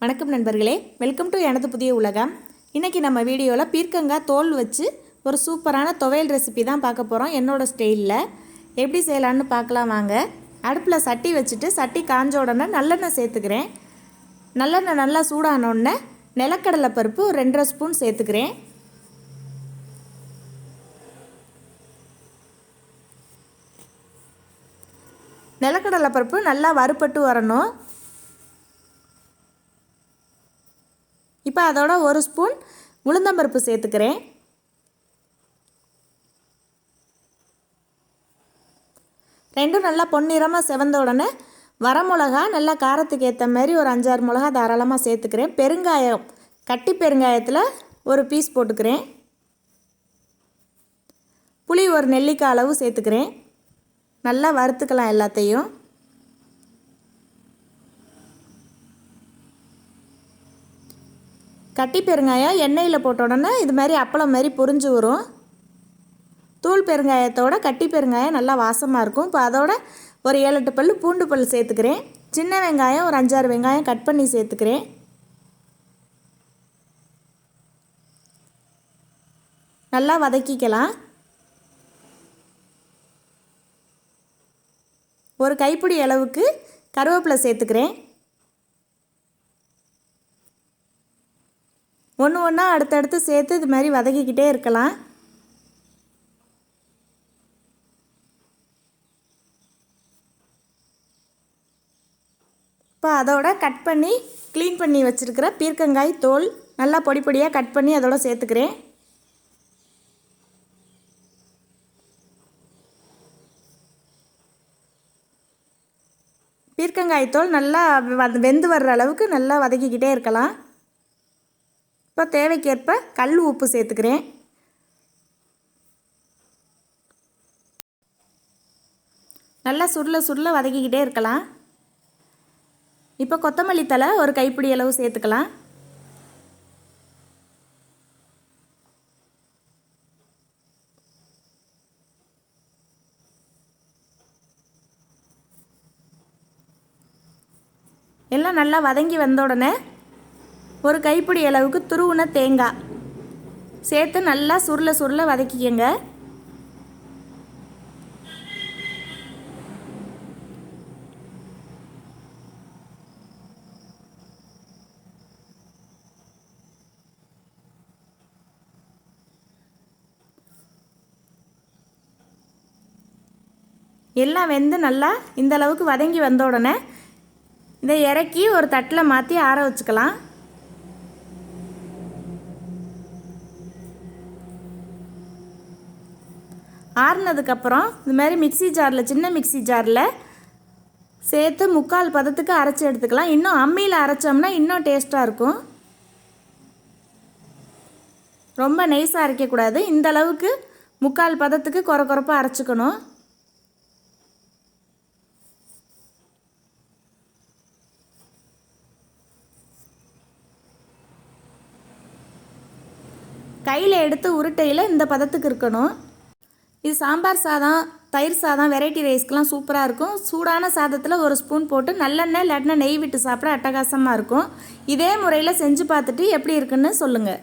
வணக்கம் நண்பர்களே, welcome to எனது புதிய உலகம். இன்றைக்கி நம்ம வீடியோவில் பீர்க்கங்காய் தோல் வச்சு ஒரு சூப்பரான துவையல் ரெசிபி தான் பார்க்க போகிறோம். என்னோடய ஸ்டைலில் எப்படி செய்யலான்னு பார்க்கலாம் வாங்க. அடுப்பில் சட்டி வச்சுட்டு சட்டி காஞ்ச உடனே நல்லெண்ணெய் சேர்த்துக்கிறேன். நல்லெண்ணெய் நல்லா சூடானோடனே நிலக்கடலை பருப்பு ஒரு 2.5 ஸ்பூன் சேர்த்துக்கிறேன். நிலக்கடலை பருப்பு நல்லா வறுபட்டு வரணும். இப்போ அதோட 1 ஸ்பூன் உளுந்தம்பருப்பு சேர்த்துக்கிறேன். ரெண்டும் நல்லா பொன்னிறமாக செவந்த உடனே வரமிளகா நல்லா காரத்துக்கு ஏற்ற மாதிரி ஒரு 5-6 மிளகா தாராளமாக சேர்த்துக்கிறேன். பெருங்காயம், கட்டி பெருங்காயத்தில் ஒரு பீஸ் போட்டுக்கிறேன். புளி ஒரு நெல்லிக்காய் அளவு சேர்த்துக்கிறேன். நல்லா வறுத்துக்கலாம் எல்லாத்தையும். கட்டி பெருங்காயம் எண்ணெயில் போட்ட உடனே இது மாதிரி அப்பளம் மாதிரி பொரிஞ்சு வரும். தூள் பெருங்காயத்தோட கட்டி பெருங்காயம் நல்லா வாசமாக இருக்கும். இப்போ அதோட ஒரு 7-8 பல் பூண்டு பல் சேர்த்துக்கிறேன். சின்ன வெங்காயம் ஒரு 5-6 வெங்காயம் கட் பண்ணி சேர்த்துக்கிறேன். நல்லா வதக்கிக்கலாம். ஒரு கைப்பிடி அளவுக்கு கருவேப்பிலை சேர்த்துக்கிறேன். ஒன்று ஒன்றா அடுத்தடுத்து சேர்த்து இது மாதிரி வதக்கிக்கிட்டே இருக்கலாம். இப்போ அதோட கட் பண்ணி க்ளீன் பண்ணி வச்சுருக்கிற பீர்க்கங்காய் தோல் நல்லா பொடி பொடியாக கட் பண்ணி அதோட சேர்த்துக்கிறேன். பீர்க்கங்காய் தோல் நல்லா வெந்து வர்ற அளவுக்கு நல்லா வதக்கிக்கிட்டே இருக்கலாம். இப்போ தேவைக்கேற்ப கல் உப்பு சேர்த்துக்கிறேன். நல்லா சுருள வதக்கிக்கிட்டே இருக்கலாம். இப்போ கொத்தமல்லி தழை ஒரு கைப்பிடி அளவு சேர்த்துக்கலாம். எல்லாம் நல்லா வதங்கி வந்த உடனே ஒரு கைப்பிடி அளவுக்கு துருவின தேங்காய் சேர்த்து நல்லா சுருள வதக்கிக்கங்க. எல்லாம் வெந்து நல்லா இந்த அளவுக்கு வதங்கி வந்த உடனே இதை இறக்கி ஒரு தட்டில் மாற்றி ஆற வச்சுக்கலாம். ஆறுனதுக்கப்புறம் இது மாதிரி மிக்சி ஜாரில், சின்ன மிக்சி ஜாரில் சேர்த்து 3/4 பதத்துக்கு அரைச்சி எடுத்துக்கலாம். இன்னும் அம்மியில் அரைச்சோம்னா இன்னும் டேஸ்ட்டாக இருக்கும். ரொம்ப நைஸாக அரைக்கக்கூடாது. இந்த அளவுக்கு 3/4 பதத்துக்கு கொரப்பாக அரைச்சிக்கணும். கையில் எடுத்து உருட்டையில் இந்த பதத்துக்கு இருக்கணும். இது சாம்பார் சாதம், தயிர் சாதம், வெரைட்டி ரைஸ்க்கெலாம் சூப்பராக இருக்கும். சூடான சாதத்தில் 1 ஸ்பூன் போட்டு நல்லெண்ணெய் இல்லாட்டினா நெய் விட்டு சாப்பிட அட்டகாசமாக இருக்கும். இதே முறையில் செஞ்சு பார்த்துட்டு எப்படி இருக்குன்னு சொல்லுங்கள்.